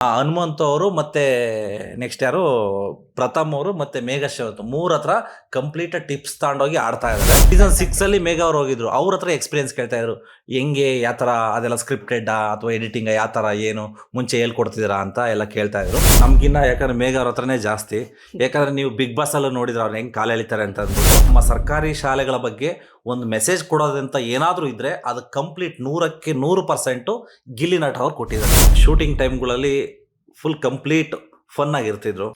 ಹನುಮಂತು ಅವರು ಮತ್ತೆ ನೆಕ್ಸ್ಟ್ ಯಾರು ಪ್ರಥಮ್ ಅವರು ಮತ್ತೆ ಮೇಘ ಶ್ರವತ್ ಮೂರ್ ಹತ್ರ ಕಂಪ್ಲೀಟ್ ಟಿಪ್ಸ್ ತಗೊಂಡೋಗಿ ಆಡ್ತಾ ಇದ್ದಾರೆ. ಸೀಸನ್ 6 ಅಲ್ಲಿ ಮೇಘ ಅವ್ರು ಹೋಗಿದ್ರು, ಅವ್ರ ಹತ್ರ ಎಕ್ಸ್ಪೀರಿಯನ್ಸ್ ಕೇಳ್ತಾ ಇದ್ರು. ಹೆಂಗೆ ಯಾವ ತರ ಅದೆಲ್ಲ ಸ್ಕ್ರಿಪ್ಟೆಡ್ ಅಥವಾ ಎಡಿಟಿಂಗ್ ಯಾವ ತರ ಏನು ಮುಂಚೆ ಹೇಳ್ಕೊಡ್ತಿದ್ದೀರಾ ಅಂತ ಎಲ್ಲ ಕೇಳ್ತಾ ಇದ್ರು. ನಮ್ಗಿನ್ನ ಯಾಕಂದ್ರೆ ಮೇಘ ಅವ್ರ ಹತ್ರನೇ ಜಾಸ್ತಿ. ಯಾಕಂದ್ರೆ ನೀವು ಬಿಗ್ ಬಾಸ್ ಅಲ್ಲೂ ನೋಡಿದ್ರೆ ಅವ್ರು ಹೆಂಗ್ ಕಾಲು ಎಳಿತಾರೆ ಅಂತ ಅಂದ್ಬಿಟ್ಟು. ನಮ್ಮ ಸರ್ಕಾರಿ ಶಾಲೆಗಳ ಬಗ್ಗೆ ಒಂದು ಮೆಸೇಜ್ ಕೊಡೋದಂತ ಏನಾದರೂ ಇದ್ರೆ ಅದು ಕಂಪ್ಲೀಟ್ 100% ಗಿಲ್ಲಿ ನಟ ಅವ್ರು ಕೊಟ್ಟಿದ್ದಾರೆ. ಶೂಟಿಂಗ್ ಟೈಮ್ಗಳಲ್ಲಿ ಫುಲ್ ಕಂಪ್ಲೀಟ್ ಫನ್ ಆಗಿರ್ತಿದ್ರು.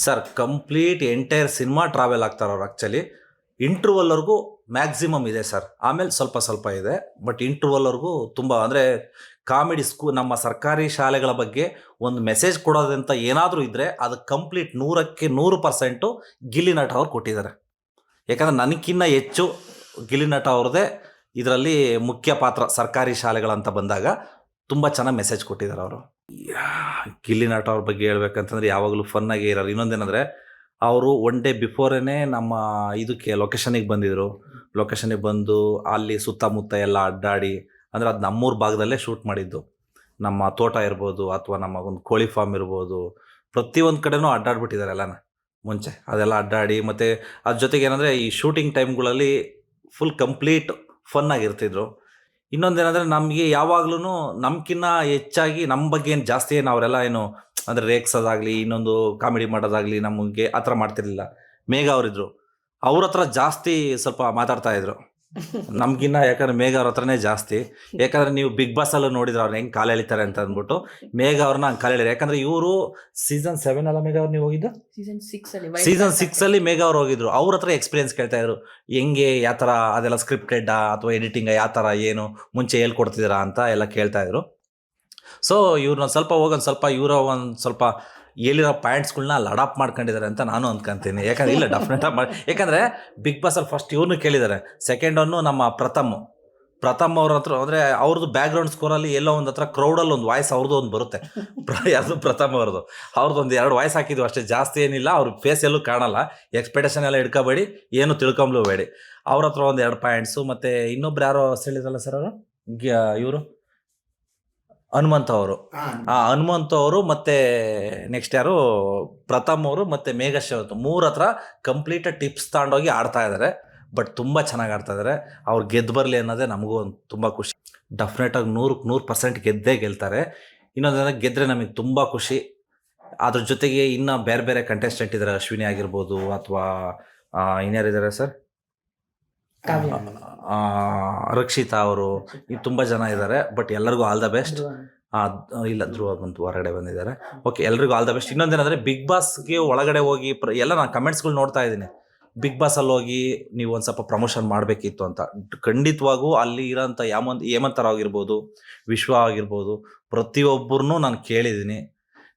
Sir complete entire cinema travel ಆಗ್ತಾರೆ ಅವ್ರು. ಆ್ಯಕ್ಚುಲಿ ಇಂಟರ್ವಲ್ವರೆಗೂ ಮ್ಯಾಕ್ಸಿಮಮ್ ಇದೆ ಸರ್, ಆಮೇಲೆ ಸ್ವಲ್ಪ ಇದೆ. ಬಟ್ ಇಂಟರ್ವಲ್ವರೆಗೂ ತುಂಬ ಅಂದರೆ ಕಾಮಿಡಿ ನಮ್ಮ ಸರ್ಕಾರಿ ಶಾಲೆಗಳ ಬಗ್ಗೆ ಒಂದು ಮೆಸೇಜ್ ಕೊಡೋದಂತ ಏನಾದರೂ ಇದ್ದರೆ ಅದು ಕಂಪ್ಲೀಟ್ 100% ಗಿಲ್ಲಿ ನಟ ಅವ್ರು ಕೊಟ್ಟಿದ್ದಾರೆ. ಯಾಕಂದರೆ ನನಗಿನ್ನ ಹೆಚ್ಚು ಗಿಲ್ಲಿ ನಟ ಅವ್ರದ್ದೇ ಇದರಲ್ಲಿ ಮುಖ್ಯ ಪಾತ್ರ. ಸರ್ಕಾರಿ ಶಾಲೆಗಳಂತ ಬಂದಾಗ ತುಂಬ ಚೆನ್ನಾಗಿ ಮೆಸೇಜ್ ಕೊಟ್ಟಿದ್ದಾರೆ ಅವರು. ಗಿಲ್ಲಿ ನಟ ಅವ್ರ ಬಗ್ಗೆ ಹೇಳ್ಬೇಕಂತಂದ್ರೆ ಯಾವಾಗಲೂ ಫನ್ನಾಗಿ ಇರೋರು. ಇನ್ನೊಂದೇನೆಂದರೆ ಅವರು ಒನ್ ಡೇ ಬಿಫೋರೇ ನಮ್ಮ ಇದಕ್ಕೆ ಲೊಕೇಶನಿಗೆ ಬಂದಿದ್ದರು. ಲೊಕೇಶನಿಗೆ ಬಂದು ಅಲ್ಲಿ ಸುತ್ತಮುತ್ತ ಎಲ್ಲ ಅಡ್ಡಾಡಿ, ಅಂದರೆ ಅದು ನಮ್ಮೂರ ಭಾಗದಲ್ಲೇ ಶೂಟ್ ಮಾಡಿದ್ದು. ನಮ್ಮ ತೋಟ ಇರ್ಬೋದು ಅಥವಾ ನಮ್ಮ ಒಂದು ಕೋಳಿ ಫಾರ್ಮ್ ಇರ್ಬೋದು, ಪ್ರತಿಯೊಂದು ಕಡೆನೂ ಅಡ್ಡಾಡ್ಬಿಟ್ಟಿದ್ದಾರೆ ಎಲ್ಲನ ಮುಂಚೆ. ಅದೆಲ್ಲ ಅಡ್ಡಾಡಿ ಮತ್ತು ಅದ್ರ ಜೊತೆಗೆ ಏನಂದರೆ ಈ ಶೂಟಿಂಗ್ ಟೈಮ್ಗಳಲ್ಲಿ ಫುಲ್ ಕಂಪ್ಲೀಟ್ ಫನ್ ಆಗಿರ್ತಿದ್ರು. ಇನ್ನೊಂದೇನೆಂದರೆ ನಮಗೆ ಯಾವಾಗ್ಲೂ ನಮ್ಗಿನ್ನ ಹೆಚ್ಚಾಗಿ ನಮ್ಮ ಬಗ್ಗೆ ಏನು ಜಾಸ್ತಿ ಏನು ಅವರೆಲ್ಲ ಏನು ಅಂದರೆ ರೇಗ್ಸೋದಾಗಲಿ ಇನ್ನೊಂದು ಕಾಮಿಡಿ ಮಾಡೋದಾಗಲಿ ನಮಗೆ ಆ ಥರ ಮಾಡ್ತಿರ್ಲಿಲ್ಲ. ಮೇಘ ಅವರಿದ್ರು, ಅವ್ರ ಹತ್ರ ಜಾಸ್ತಿ ಸ್ವಲ್ಪ ಮಾತಾಡ್ತಾ ಇದ್ರು ನಮ್ಗಿನ್ನ. ಯಾಕಂದ್ರೆ ಮೇಘ ಅವ್ರ ಹತ್ರನೇ ಜಾಸ್ತಿ. ಯಾಕಂದ್ರೆ ನೀವು ಬಿಗ್ ಬಾಸ್ ಅಲ್ಲೂ ನೋಡಿದ್ರೆ ಅವ್ರು ಹೆಂಗ್ ಕಾಲು ಎಳಿತಾರೆ ಅಂತ ಅಂದ್ಬಿಟ್ಟು ಮೇಘ ಅವ್ರನ್ನ ಹಂಗೆ ಕಾಲು ಎಳಿತಾರೆ. ಯಾಕಂದ್ರೆ ಇವರು ಸೀಸನ್ 7 ಅಲ್ಲ ಮೇಘ ಅವ್ರು ನೀವು ಹೋಗಿದ್ದು? ಸೀಸನ್ 6 ಅಲ್ಲಿ ಮೇಘ ಅವ್ರು ಹೋಗಿದ್ರು. ಅವ್ರ ಹತ್ರ ಎಕ್ಸ್ಪೀರಿಯನ್ಸ್ ಕೇಳ್ತಾ ಇದ್ರು. ಹೆಂಗೆ ಯಾವ ಥರ ಅದೆಲ್ಲ ಸ್ಕ್ರಿಪ್ಟೆಡ್ ಅಥವಾ ಎಡಿಟಿಂಗ್ ಯಾವ ಥರ ಏನು ಮುಂಚೆ ಹೇಳ್ಕೊಡ್ತಿದ್ದೀರಾ ಅಂತ ಎಲ್ಲ ಕೇಳ್ತಾ ಇದ್ರು. ಸೊ ಇವ್ರನ್ನ ಸ್ವಲ್ಪ ಇವರ ಒಂದು ಸ್ವಲ್ಪ ಹೇಳಿರೋ ಪಾಯಿಂಟ್ಸ್ಗಳನ್ನ ಲಡಾಪ್ ಮಾಡ್ಕೊಂಡಿದ್ದಾರೆ ಅಂತ ನಾನು ಅಂದ್ಕೊಂತೀನಿ. ಯಾಕಂದ್ರೆ ಇಲ್ಲ ಡೆಫಿನೆಟಾಗಿ ಯಾಕಂದರೆ ಬಿಗ್ ಬಾಸಲ್ಲಿ ಫಸ್ಟ್ ಇವ್ರನ್ನೂ ಕೇಳಿದ್ದಾರೆ. ಸೆಕೆಂಡ್ ಒನ್ನು ನಮ್ಮ ಪ್ರಥಮ್ ಅವ್ರ ಹತ್ರ ಅಂದರೆ ಅವ್ರದ್ದು ಬ್ಯಾಕ್ಗ್ರೌಂಡ್ ಸ್ಕೋರಲ್ಲಿ ಎಲ್ಲೋ ಒಂದು ಹತ್ರ ಕ್ರೌಡಲ್ಲಿ ಒಂದು ವಾಯ್ಸ್ ಅವ್ರದ್ದು ಒಂದು ಬರುತ್ತೆ. ಯಾವುದು ಪ್ರಥಮ್ ಅವ್ರದ್ದು ಒಂದು 2 ವಾಯ್ಸ್ ಹಾಕಿದ್ವು ಅಷ್ಟೇ, ಜಾಸ್ತಿ ಏನಿಲ್ಲ. ಅವ್ರ ಫೇಸ್ ಎಲ್ಲೂ ಕಾಣಲ್ಲ. ಎಕ್ಸ್ಪೆಕ್ಟೇಷನ್ ಎಲ್ಲ ಇಟ್ಕೋಬೇಡಿ, ಏನು ತಿಳ್ಕೊಂಬ್ಲೂಬೇಡಿ. ಅವ್ರ ಹತ್ರ ಒಂದು 2 ಪಾಯಿಂಟ್ಸು. ಮತ್ತು ಇನ್ನೊಬ್ರು ಯಾರೋ ಹೇಳಿದ್ರಲ್ಲ ಸರ್ ಅವರು, ಇವರು ಹನುಮಂತ ಅವರು. ಹನುಮಂತು ಅವರು ಮತ್ತೆ ನೆಕ್ಸ್ಟ್ ಯಾರು ಪ್ರಥಮ್ ಅವರು ಮತ್ತೆ ಮೇಘ ಶ್ರವತ್ ಮೂರ್ ಹತ್ರ ಕಂಪ್ಲೀಟ್ ಟಿಪ್ಸ್ ತಗೊಂಡೋಗಿ ಆಡ್ತಾ ಇದ್ದಾರೆ. ಬಟ್ ತುಂಬ ಚೆನ್ನಾಗಿ ಆಡ್ತಾ ಇದ್ದಾರೆ. ಅವ್ರು ಗೆದ್ದು ಬರಲಿ ಅನ್ನೋದೇ ನಮಗೂ ಒಂದು ತುಂಬ ಖುಷಿ. ಡೆಫಿನೆಟಾಗಿ 100% ಗೆದ್ದೇ ಗೆಲ್ತಾರೆ. ಇನ್ನೊಂದು ಗೆದ್ದರೆ ನಮಗೆ ತುಂಬ ಖುಷಿ. ಅದ್ರ ಜೊತೆಗೆ ಇನ್ನು ಬೇರೆ ಕಂಟೆಸ್ಟೆಂಟ್ ಇದ್ದಾರೆ. ಅಶ್ವಿನಿ ಆಗಿರ್ಬೋದು ಅಥವಾ ಇನ್ಯಾರಿದ್ದಾರೆ ಸರ್, ರಕ್ಷಿತಾ ಅವರು, ಇದು ತುಂಬ ಜನ ಇದ್ದಾರೆ. ಬಟ್ ಎಲ್ಲರಿಗೂ ಆಲ್ ದ ಬೆಸ್ಟ್. ಇಲ್ಲ ಧ್ರುವ ಬಂತು ಹೊರಗಡೆ ಬಂದಿದ್ದಾರೆ. ಓಕೆ, ಎಲ್ರಿಗೂ ಆಲ್ ದ ಬೆಸ್ಟ್. ಇನ್ನೊಂದೇನಂದರೆ ಬಿಗ್ ಬಾಸ್ಗೆ ಒಳಗಡೆ ಹೋಗಿ ಎಲ್ಲ ನಾನು ಕಮೆಂಟ್ಸ್ಗಳು ನೋಡ್ತಾ ಇದ್ದೀನಿ. ಬಿಗ್ ಬಾಸಲ್ಲಿ ಹೋಗಿ ನೀವು ಒಂದು ಸ್ವಲ್ಪ ಪ್ರಮೋಷನ್ ಮಾಡಬೇಕಿತ್ತು ಅಂತ. ಖಂಡಿತವಾಗೂ ಅಲ್ಲಿ ಇರೋಂಥ ಹೇಮಂತರ ಆಗಿರ್ಬೋದು, ವಿಶ್ವ ಆಗಿರ್ಬೋದು, ಪ್ರತಿಯೊಬ್ಬರನ್ನೂ ನಾನು ಕೇಳಿದ್ದೀನಿ.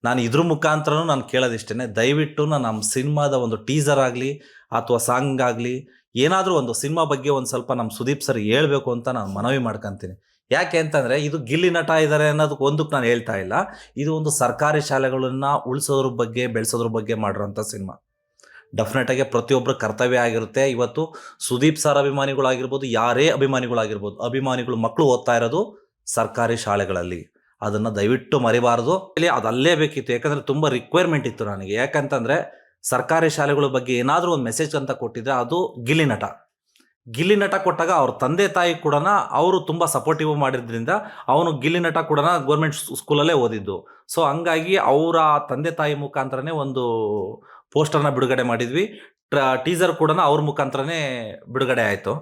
ನಾನು ಇದ್ರ ಮುಖಾಂತರನೂ ನಾನು ಕೇಳೋದಿಷ್ಟೇ, ದಯವಿಟ್ಟು ನಮ್ಮ ಸಿನಿಮಾದ ಒಂದು ಟೀಸರ್ ಆಗಲಿ ಅಥವಾ ಸಾಂಗ್ ಆಗಲಿ ಏನಾದರೂ ಒಂದು ಸಿನಿಮಾ ಬಗ್ಗೆ ಒಂದು ಸ್ವಲ್ಪ ನಮ್ಮ ಸುದೀಪ್ ಸರ್ ಹೇಳ್ಬೇಕು ಅಂತ ನಾನು ಮನವಿ ಮಾಡ್ಕೊತೀನಿ. ಯಾಕೆ ಅಂತಂದರೆ ಇದು ಗಿಲ್ಲಿ ನಟ ಇದ್ದಾರೆ ಅನ್ನೋದಕ್ಕೆ ಒಂದಕ್ಕೆ ನಾನು ಹೇಳ್ತಾ ಇಲ್ಲ. ಇದು ಒಂದು ಸರ್ಕಾರಿ ಶಾಲೆಗಳನ್ನು ಉಳಿಸೋದ್ರ ಬಗ್ಗೆ ಬೆಳೆಸೋದ್ರ ಬಗ್ಗೆ ಮಾಡಿರೋಂಥ ಸಿನಿಮಾ. ಡೆಫಿನೆಟಾಗಿ ಪ್ರತಿಯೊಬ್ಬರ ಕರ್ತವ್ಯ ಆಗಿರುತ್ತೆ. ಇವತ್ತು ಸುದೀಪ್ ಸರ್ ಅಭಿಮಾನಿಗಳಾಗಿರ್ಬೋದು, ಯಾರೇ ಅಭಿಮಾನಿಗಳು ಮಕ್ಕಳು ಓದ್ತಾ ಇರೋದು ಸರ್ಕಾರಿ ಶಾಲೆಗಳಲ್ಲಿ. ಅದನ್ನು ದಯವಿಟ್ಟು ಮರಿಬಾರ್ದು. ಅದು ಅಲ್ಲೇ ಬೇಕಿತ್ತು. ಯಾಕಂದರೆ ತುಂಬ ರಿಕ್ವೈರ್ಮೆಂಟ್ ಇತ್ತು ನನಗೆ. ಯಾಕಂತಂದರೆ ಸರ್ಕಾರಿ ಶಾಲೆಗಳ ಬಗ್ಗೆ ಏನಾದರೂ ಒಂದು ಮೆಸೇಜ್ ಅಂತ ಕೊಟ್ಟಿದ್ರೆ ಅದು ಗಿಲ್ಲಿ ನಟ ಕೊಟ್ಟಾಗ ಅವ್ರ ತಂದೆ ತಾಯಿ ಕೂಡ ಅವರು ತುಂಬ ಸಪೋರ್ಟಿವ್ ಮಾಡಿದ್ರಿಂದ ಅವನು ಗಿಲ್ಲಿ ನಟ ಕೂಡ ಗೌರ್ಮೆಂಟ್ ಸ್ಕೂಲಲ್ಲೇ ಓದಿದ್ದು. ಸೊ ಹಂಗಾಗಿ ಅವರ ತಂದೆ ತಾಯಿ ಮುಖಾಂತರನೇ ಒಂದು ಪೋಸ್ಟರ್ನ ಬಿಡುಗಡೆ ಮಾಡಿದ್ವಿ. ಟೀಸರ್ ಕೂಡ ಅವ್ರ ಮುಖಾಂತರನೇ ಬಿಡುಗಡೆ ಆಯಿತು.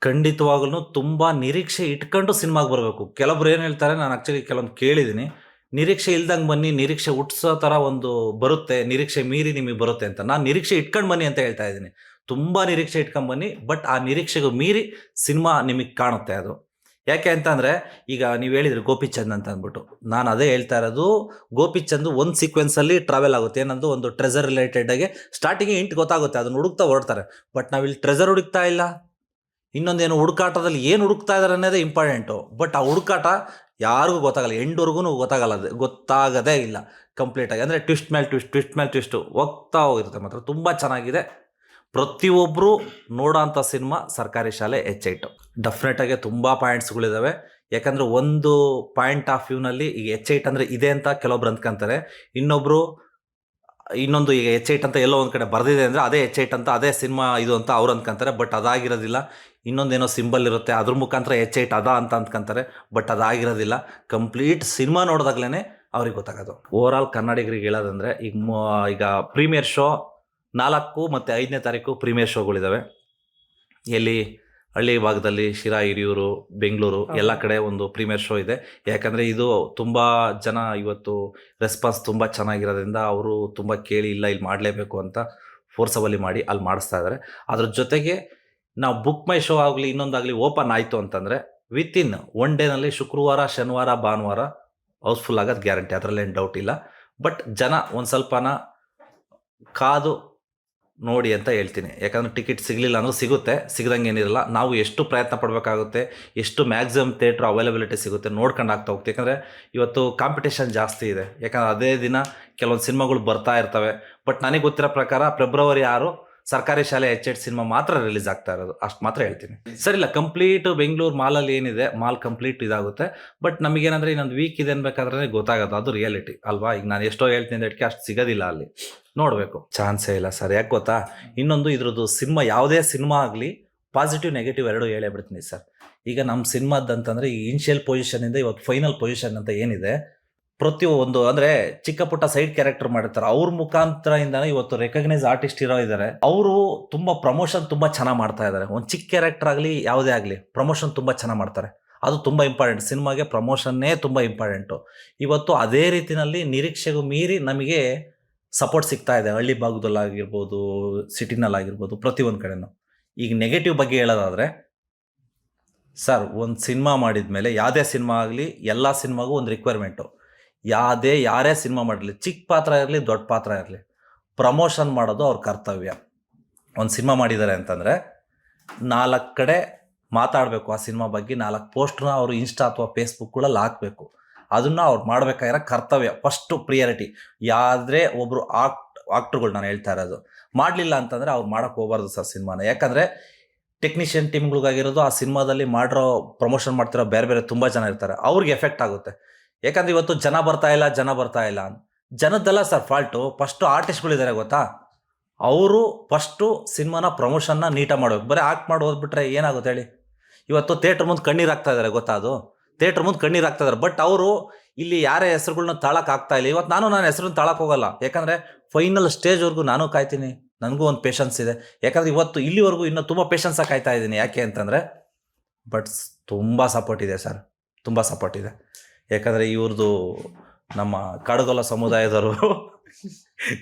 ಖಂಡಿತವಾಗ್ಲೂ ತುಂಬ ನಿರೀಕ್ಷೆ ಇಟ್ಕೊಂಡು ಸಿನಿಮಾಗೆ ಬರಬೇಕು. ಕೆಲವೊಬ್ರು ಏನು ಹೇಳ್ತಾರೆ, ನಾನು ಆ್ಯಕ್ಚುಲಿ ಕೆಲವೊಂದು ಕೇಳಿದ್ದೀನಿ, ನಿರೀಕ್ಷೆ ಇಲ್ದಂಗೆ ಬನ್ನಿ, ನಿರೀಕ್ಷೆ ಹುಟ್ಟಿಸೋ ಥರ ಒಂದು ಬರುತ್ತೆ, ನಿರೀಕ್ಷೆ ಮೀರಿ ನಿಮಗೆ ಬರುತ್ತೆ ಅಂತ. ನಾನು ನಿರೀಕ್ಷೆ ಇಟ್ಕೊಂಡು ಬನ್ನಿ ಅಂತ ಹೇಳ್ತಾ ಇದ್ದೀನಿ. ತುಂಬ ನಿರೀಕ್ಷೆ ಇಟ್ಕೊಂಡು ಬನ್ನಿ, ಬಟ್ ಆ ನಿರೀಕ್ಷೆಗೂ ಮೀರಿ ಸಿನಿಮಾ ನಿಮಗೆ ಕಾಣುತ್ತೆ ಅದು. ಯಾಕೆ ಅಂತಂದರೆ ಈಗ ನೀವು ಹೇಳಿದ್ರಿ ಗೋಪಿಚಂದ್ ಅಂತ ಅಂದ್ಬಿಟ್ಟು, ನಾನು ಅದೇ ಹೇಳ್ತಾ ಇರೋದು. ಗೋಪಿಚಂದ್ ಒಂದು ಸೀಕ್ವೆನ್ಸಲ್ಲಿ ಟ್ರಾವೆಲ್ ಆಗುತ್ತೆ. ಏನಂದು ಒಂದು ಟ್ರೆಜರ್ ರಿಲೇಟೆಡಾಗಿ ಸ್ಟಾರ್ಟಿಂಗಿಗೆ ಇಂಟ್ ಗೊತ್ತಾಗುತ್ತೆ, ಅದನ್ನು ಹುಡುಕ್ತಾ ಹೊರಡ್ತಾರೆ. ಬಟ್ ನಾವಿಲ್ಲಿ ಟ್ರೆಜರ್ ಹುಡುಕ್ತಾ ಇಲ್ಲ. ಇನ್ನೊಂದೇನು ಹುಡುಕಾಟದಲ್ಲಿ ಏನು ಹುಡುಕ್ತಾ ಇದ್ದಾರೆ ಅನ್ನೋದೇ ಇಂಪಾರ್ಟೆಂಟು. ಬಟ್ ಆ ಹುಡುಕಾಟ ಯಾರಿಗೂ ಗೊತ್ತಾಗಲ್ಲ, ಎಂಡ್ವರೆಗೂ ಗೊತ್ತಾಗದೇ ಇಲ್ಲ ಕಂಪ್ಲೀಟಾಗಿ. ಅಂದರೆ ಟ್ವಿಸ್ಟ್ ಮೇಲೆ ಟ್ವಿಸ್ಟು ಹೋಗ್ತಾ ಹೋಗಿರುತ್ತೆ. ಮಾತ್ರ ತುಂಬ ಚೆನ್ನಾಗಿದೆ. ಪ್ರತಿಯೊಬ್ಬರು ನೋಡೋ ಅಂಥ ಸಿನಿಮಾ ಸರ್ಕಾರಿ ಶಾಲೆ H8. ಡೆಫಿನೆಟಾಗಿ ತುಂಬ ಪಾಯಿಂಟ್ಸ್ಗಳಿದ್ದಾವೆ. ಯಾಕಂದರೆ ಒಂದು ಪಾಯಿಂಟ್ ಆಫ್ ವ್ಯೂನಲ್ಲಿ ಈಗ H8 ಅಂದರೆ ಇದೆ ಅಂತ ಕೆಲವೊಬ್ರು ಅಂದ್ಕೊಂತಾರೆ. ಇನ್ನೊಂದು ಈಗ H8 ಅಂತ ಎಲ್ಲೋ ಒಂದು ಕಡೆ ಬರೆದಿದೆ ಅಂದರೆ ಅದೇ H8 ಅಂತ ಅದೇ ಸಿನಿಮಾ ಇದು ಅಂತ ಅವ್ರು ಅಂದ್ಕೊಂತಾರೆ. ಬಟ್ ಅದಾಗಿರೋದಿಲ್ಲ. ಇನ್ನೊಂದೇನೋ ಸಿಂಬಲ್ ಇರುತ್ತೆ, ಅದ್ರ ಮುಖಾಂತರ H8 ಅದ ಅಂತ ಅಂದ್ಕೊಂತಾರೆ. ಬಟ್ ಅದಾಗಿರೋದಿಲ್ಲ. ಕಂಪ್ಲೀಟ್ ಸಿನಿಮಾ ನೋಡಿದಾಗ್ಲೇ ಅವ್ರಿಗೆ ಗೊತ್ತಾಗೋದು. ಓವರಾಲ್ ಕನ್ನಡಿಗರಿಗೆ ಹೇಳೋದಂದರೆ ಈಗ ಪ್ರೀಮಿಯರ್ ಶೋ 4 ಮತ್ತು 5ನೇ ತಾರೀಕು ಪ್ರೀಮಿಯರ್ ಶೋಗಳಿದ್ದಾವೆ. ಎಲ್ಲಿ ಹಳ್ಳಿ ಭಾಗದಲ್ಲಿ ಶಿರಾ, ಹಿರಿಯೂರು, ಬೆಂಗಳೂರು ಎಲ್ಲ ಕಡೆ ಒಂದು ಪ್ರೀಮಿಯರ್ ಶೋ ಇದೆ. ಯಾಕಂದರೆ ಇದು ತುಂಬ ಜನ ಇವತ್ತು ರೆಸ್ಪಾನ್ಸ್ ತುಂಬ ಚೆನ್ನಾಗಿರೋದ್ರಿಂದ ಅವರು ತುಂಬ ಕೇಳಿ ಇಲ್ಲ ಇಲ್ಲಿ ಮಾಡಲೇಬೇಕು ಅಂತ ಫೋರ್ಸಬಲಿ ಮಾಡಿ ಅಲ್ಲಿ ಮಾಡಿಸ್ತಾ ಇದ್ದಾರೆ. ಅದ್ರ ಜೊತೆಗೆ ನಾವು ಬುಕ್ ಮೈ ಶೋ ಆಗಲಿ ಇನ್ನೊಂದಾಗಲಿ ಓಪನ್ ಆಯಿತು ಅಂತಂದರೆ ವಿತಿನ್ 1 ಡೇನಲ್ಲಿ ಶುಕ್ರವಾರ, ಶನಿವಾರ, ಭಾನುವಾರ ಹೌಸ್ಫುಲ್ ಆಗೋದು ಗ್ಯಾರಂಟಿ, ಅದರಲ್ಲೇನು ಡೌಟ್ ಇಲ್ಲ. ಬಟ್ ಜನ ಒಂದು ಸ್ವಲ್ಪನ ಕಾದು ನೋಡಿ ಅಂತ ಹೇಳ್ತೀನಿ. ಯಾಕಂದರೆ ಟಿಕೆಟ್ ಸಿಗಲಿಲ್ಲ ಅಂದ್ರೆ ಸಿಗದಂಗೆ ಏನಿರಲ್ಲ. ನಾವು ಎಷ್ಟು ಪ್ರಯತ್ನ ಪಡಬೇಕಾಗುತ್ತೆ, ಎಷ್ಟು ಮ್ಯಾಕ್ಸಿಮಮ್ ಥಿಯೇಟ್ರ್ ಅವೈಲಬಿಲಿಟಿ ಸಿಗುತ್ತೆ ನೋಡ್ಕೊಂಡು ಆಗ್ತಾ ಹೋಗ್ತೀವಿ. ಯಾಕಂದರೆ ಇವತ್ತು ಕಾಂಪಿಟೇಷನ್ ಜಾಸ್ತಿ ಇದೆ. ಯಾಕಂದರೆ ಅದೇ ದಿನ ಕೆಲವೊಂದು ಸಿನಿಮಾಗಳು ಬರ್ತಾ ಇರ್ತವೆ. ಬಟ್ ನನಗೆ ಗೊತ್ತಿರೋ ಪ್ರಕಾರ ಫೆಬ್ರವರಿ 6 ಸರ್ಕಾರಿ ಶಾಲೆ H8 ಸಿನಿಮಾ ಮಾತ್ರ ರಿಲೀಸ್ ಆಗ್ತಾ ಇರೋದು, ಅಷ್ಟು ಮಾತ್ರ ಹೇಳ್ತೀನಿ. ಸರಿ ಇಲ್ಲ, ಕಂಪ್ಲೀಟ್ ಬೆಂಗಳೂರು ಮಾಲಲ್ಲಿ ಏನಿದೆ ಮಾಲ್ ಕಂಪ್ಲೀಟ್ ಇದಾಗುತ್ತೆ. ಬಟ್ ನಮಗೇನಂದರೆ ಇನ್ನೊಂದು ವೀಕ್ ಇದೆ ಅನ್ಬೇಕಾದ್ರೆ ಗೊತ್ತಾಗೋದು, ಅದು ರಿಯಾಲಿಟಿ ಅಲ್ವಾ. ಈಗ ನಾನು ಎಷ್ಟೋ ಹೇಳ್ತೀನಿ ಅದಕ್ಕೆ ಅಷ್ಟು ಸಿಗೋದಿಲ್ಲ, ಅಲ್ಲಿ ನೋಡಬೇಕು, ಚಾನ್ಸೇ ಇಲ್ಲ ಸರ್. ಯಾಕೆ ಗೊತ್ತಾ, ಇನ್ನೊಂದು ಇದ್ರದ್ದು ಸಿನಿಮಾ ಯಾವುದೇ ಸಿನಿಮಾ ಆಗಲಿ ಪಾಸಿಟಿವ್ ನೆಗೆಟಿವ್ ಎರಡೂ ಹೇಳೇ ಬಿಡ್ತೀನಿ ಸರ್. ಈಗ ನಮ್ಮ ಸಿನಿಮಾದಂತಂದರೆ ಈ ಇನಿಷಿಯಲ್ ಪೊಸಿಷನಿಂದ ಇವತ್ತು ಫೈನಲ್ ಪೊಸಿಷನ್ ಅಂತ ಏನಿದೆ, ಪ್ರತಿಯೊಂದು ಅಂದರೆ ಚಿಕ್ಕ ಪುಟ್ಟ ಸೈಡ್ ಕ್ಯಾರೆಕ್ಟರ್ ಮಾಡಿರ್ತಾರೆ, ಅವ್ರ ಮುಖಾಂತರದಿಂದನೇ ಇವತ್ತು ರೆಕಗ್ನೈಸ್ ಆರ್ಟಿಸ್ಟ್ ಇದ್ದಾರೆ. ಅವರು ತುಂಬ ಪ್ರಮೋಷನ್ ತುಂಬ ಚೆನ್ನಾಗಿ ಮಾಡ್ತಾ ಇದ್ದಾರೆ. ಒಂದು ಚಿಕ್ಕ ಕ್ಯಾರೆಕ್ಟರ್ ಆಗಲಿ ಯಾವುದೇ ಆಗಲಿ ಪ್ರಮೋಷನ್ ತುಂಬ ಚೆನ್ನಾಗಿ ಮಾಡ್ತಾರೆ. ಅದು ತುಂಬ ಇಂಪಾರ್ಟೆಂಟ್. ಸಿನಿಮಾಗೆ ಪ್ರಮೋಷನ್ನೇ ತುಂಬ ಇಂಪಾರ್ಟೆಂಟು. ಇವತ್ತು ಅದೇ ರೀತಿಯಲ್ಲಿ ನಿರೀಕ್ಷೆಗೂ ಮೀರಿ ನಮಗೆ ಸಪೋರ್ಟ್ ಸಿಗ್ತಾ ಇದೆ. ಹಳ್ಳಿ ಭಾಗದಲ್ಲಾಗಿರ್ಬೋದು, ಸಿಟಿನಲ್ಲಾಗಿರ್ಬೋದು, ಪ್ರತಿಯೊಂದು ಕಡೆನೂ. ಈಗ ನೆಗೆಟಿವ್ ಬಗ್ಗೆ ಹೇಳೋದಾದರೆ ಸರ್, ಒಂದು ಸಿನಿಮಾ ಮಾಡಿದ ಮೇಲೆ ಯಾವುದೇ ಸಿನಿಮಾ ಆಗಲಿ ಎಲ್ಲ ಸಿನಿಮಾಗೂ ಒಂದು ರಿಕ್ವೈರ್ಮೆಂಟು. ಯಾರೇ ಸಿನಿಮಾ ಮಾಡಲಿ, ಚಿಕ್ಕ ಪಾತ್ರ ಇರಲಿ ದೊಡ್ಡ ಪಾತ್ರ ಇರಲಿ, ಪ್ರಮೋಷನ್ ಮಾಡೋದು ಅವ್ರ ಕರ್ತವ್ಯ. ಒಂದು ಸಿನಿಮಾ ಮಾಡಿದ್ದಾರೆ ಅಂತಂದರೆ 4 ಕಡೆ ಮಾತಾಡಬೇಕು ಆ ಸಿನಿಮಾ ಬಗ್ಗೆ, 4 ಪೋಸ್ಟ್ರನ್ನ ಅವರು ಇನ್ಸ್ಟಾ ಅಥವಾ ಫೇಸ್ಬುಕ್ಗಳಲ್ಲಿ ಹಾಕಬೇಕು. ಅದನ್ನು ಅವ್ರು ಮಾಡಬೇಕಾಗಿರೋ ಕರ್ತವ್ಯ, ಫಸ್ಟು ಪ್ರಿಯಾರಿಟಿ. ಯಾವುದೇ ಒಬ್ಬರು ಆಕ್ಟ್ರುಗಳು ನಾನು ಹೇಳ್ತಾ ಇರೋದು ಮಾಡಲಿಲ್ಲ ಅಂತಂದರೆ ಅವ್ರು ಮಾಡೋಕ್ಕೆ ಹೋಗ್ಬಾರ್ದು ಸರ್ ಸಿನಿಮಾನ. ಯಾಕಂದರೆ ಟೆಕ್ನಿಷಿಯನ್ ಟೀಮ್ಗಳಿಗಾಗಿರೋದು ಆ ಸಿನಿಮಾದಲ್ಲಿ ಮಾಡಿರೋ ಪ್ರಮೋಷನ್ ಮಾಡ್ತಿರೋ ಬೇರೆ ತುಂಬ ಜನ ಇರ್ತಾರೆ, ಅವ್ರಿಗೆ ಎಫೆಕ್ಟ್ ಆಗುತ್ತೆ. ಯಾಕಂದರೆ ಇವತ್ತು ಜನ ಬರ್ತಾ ಇಲ್ಲ ಜನದ್ದೆಲ್ಲ ಸರ್ ಫಾಲ್ಟು. ಫಸ್ಟು ಆರ್ಟಿಸ್ಟ್ಗಳಿದ್ದಾರೆ ಗೊತ್ತಾ, ಅವರು ಫಸ್ಟು ಸಿನಿಮಾನ ಪ್ರಮೋಷನ್ನ ನೀಟಾಗಿ ಮಾಡಬೇಕು. ಬರೀ ಆಕ್ಟ್ ಮಾಡಿ ಹೋದ್ಬಿಟ್ರೆ ಏನಾಗುತ್ತೆ ಹೇಳಿ. ಇವತ್ತು ಥಿಯೇಟ್ರ್ ಮುಂದೆ ಕಣ್ಣೀರು ಹಾಕ್ತಾ ಇದ್ದಾರೆ ಗೊತ್ತಾ, ಅದು ಥಿಯೇಟ್ರ್ ಮುಂದೆ ಕಣ್ಣೀರು ಹಾಕ್ತಾ ಇದ್ದಾರೆ. ಬಟ್ ಅವರು ಇಲ್ಲಿ ಯಾರೇ ಹೆಸರುಗಳ್ನ ತಾಳಕ್ಕೆ ಆಗ್ತಾ ಇಲ್ಲ. ಇವತ್ತು ನಾನು ಹೆಸರನ್ನ ತಾಳಕ್ಕೆ ಹೋಗಲ್ಲ. ಯಾಕಂದರೆ ಫೈನಲ್ ಸ್ಟೇಜ್ವರೆಗೂ ನಾನು ಕಾಯ್ತೀನಿ, ನನಗೂ ಒಂದು ಪೇಷನ್ಸ್ ಇದೆ. ಯಾಕಂದರೆ ಇವತ್ತು ಇಲ್ಲಿವರೆಗೂ ಇನ್ನೂ ತುಂಬ ಪೇಷನ್ಸಾಗಿ ಕಾಯ್ತಾ ಇದ್ದೀನಿ. ಯಾಕೆ ಅಂತಂದರೆ ಬಟ್ ತುಂಬ ಸಪೋರ್ಟ್ ಇದೆ ಸರ್, ತುಂಬ ಸಪೋರ್ಟ್ ಇದೆ. ಯಾಕಂದರೆ ಇವ್ರದ್ದು ನಮ್ಮ ಕಾಡುಗೊಲ್ಲ ಸಮುದಾಯದವರು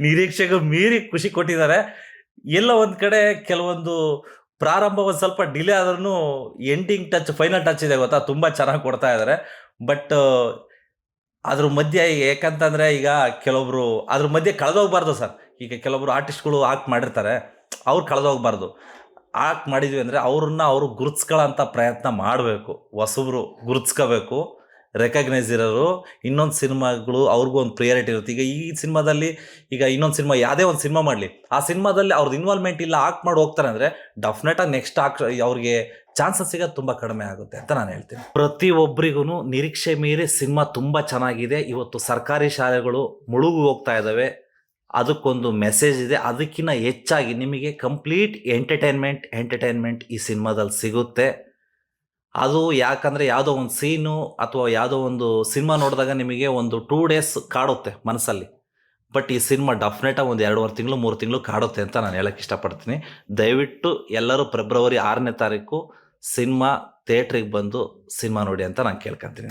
ನಿರೀಕ್ಷೆಗೂ ಮೀರಿ ಖುಷಿ ಕೊಟ್ಟಿದ್ದಾರೆ. ಎಲ್ಲ ಒಂದು ಕಡೆ ಕೆಲವೊಂದು ಪ್ರಾರಂಭ ಒಂದು ಸ್ವಲ್ಪ ಡಿಲೇ ಆದ್ರೂ ಎಂಡಿಂಗ್ ಟಚ್, ಫೈನಲ್ ಟಚ್ ಇದೆ ಗೊತ್ತಾ, ತುಂಬ ಚೆನ್ನಾಗಿ ಕೊಡ್ತಾ ಇದ್ದಾರೆ. ಬಟ್ ಅದ್ರ ಮಧ್ಯೆ ಯಾಕಂತಂದರೆ ಈಗ ಕೆಲವೊಬ್ರು ಅದ್ರ ಮಧ್ಯೆ ಕಳೆದೋಗ್ಬಾರ್ದು ಸರ್. ಈಗ ಕೆಲವೊಬ್ರು ಆರ್ಟಿಸ್ಟ್ಗಳು ಆಕ್ಟ್ ಮಾಡಿರ್ತಾರೆ, ಅವ್ರು ಕಳೆದೋಗ್ಬಾರ್ದು. ಆಕ್ಟ್ ಮಾಡಿದ್ವಿ ಅಂದರೆ ಅವರು ಗುರುತಿಸ್ಕೊಳ್ಳೋಂಥ ಪ್ರಯತ್ನ ಮಾಡಬೇಕು. ಹೊಸಬ್ರು ಗುರುತಿಸ್ಕೋಬೇಕು, ರೆಕಗ್ನೈಸ್ ಇರೋರು. ಇನ್ನೊಂದು ಸಿನಿಮಾಗಳು ಅವ್ರಿಗೂ ಒಂದು ಪ್ರಿಯಾರಿಟಿ ಇರುತ್ತೆ. ಈಗ ಈ ಸಿನಿಮಾದಲ್ಲಿ ಇನ್ನೊಂದು ಸಿನಿಮಾ ಯಾವುದೇ ಒಂದು ಸಿನಿಮಾ ಮಾಡಲಿ, ಆ ಸಿನಿಮಾದಲ್ಲಿ ಅವ್ರದ್ದು ಇನ್ವಾಲ್ವ್ಮೆಂಟ್ ಇಲ್ಲ, ಆಕ್ಟ್ ಮಾಡಿ ಹೋಗ್ತಾರೆ ಅಂದರೆ ಡೆಫಿನೆಟಾಗಿ ನೆಕ್ಸ್ಟ್ ಅವ್ರಿಗೆ ಚಾನ್ಸಸ್ ಸಿಗೋದು ತುಂಬ ಕಡಿಮೆ ಆಗುತ್ತೆ ಅಂತ ನಾನು ಹೇಳ್ತೀನಿ. ಪ್ರತಿಯೊಬ್ಬರಿಗೂ ನಿರೀಕ್ಷೆ ಮೀರಿ ಸಿನಿಮಾ ತುಂಬ ಚೆನ್ನಾಗಿದೆ. ಇವತ್ತು ಸರ್ಕಾರಿ ಶಾಲೆಗಳು ಮುಳುಗು ಹೋಗ್ತಾ ಇದ್ದಾವೆ, ಅದಕ್ಕೊಂದು ಮೆಸೇಜ್ ಇದೆ. ಅದಕ್ಕಿಂತ ಹೆಚ್ಚಾಗಿ ನಿಮಗೆ ಕಂಪ್ಲೀಟ್ ಎಂಟರ್ಟೈನ್ಮೆಂಟ್ ಈ ಸಿನಿಮಾದಲ್ಲಿ ಸಿಗುತ್ತೆ. ಅದು ಯಾಕಂದರೆ ಯಾವುದೋ ಒಂದು ಸೀನು ಅಥವಾ ಯಾವುದೋ ಒಂದು ಸಿನಿಮಾ ನೋಡಿದಾಗ ನಿಮಗೆ ಒಂದು 2 ಡೇಸ್ ಕಾಡುತ್ತೆ ಮನಸ್ಸಲ್ಲಿ. ಬಟ್ ಈ ಸಿನಿಮಾ ಡೆಫಿನೆಟಾಗಿ ಒಂದು 2.5 ತಿಂಗಳು 3 ತಿಂಗಳು ಕಾಡುತ್ತೆ ಅಂತ ನಾನು ಹೇಳೋಕ್ಕೆ ಇಷ್ಟಪಡ್ತೀನಿ. ದಯವಿಟ್ಟು ಎಲ್ಲರೂ ಫೆಬ್ರವರಿ 6ನೇ ತಾರೀಕು ಸಿನಿಮಾ ಥಿಯೇಟ್ರಿಗೆ ಬಂದು ಸಿನಿಮಾ ನೋಡಿ ಅಂತ ನಾನು ಕೇಳ್ಕೊತೀನಿ.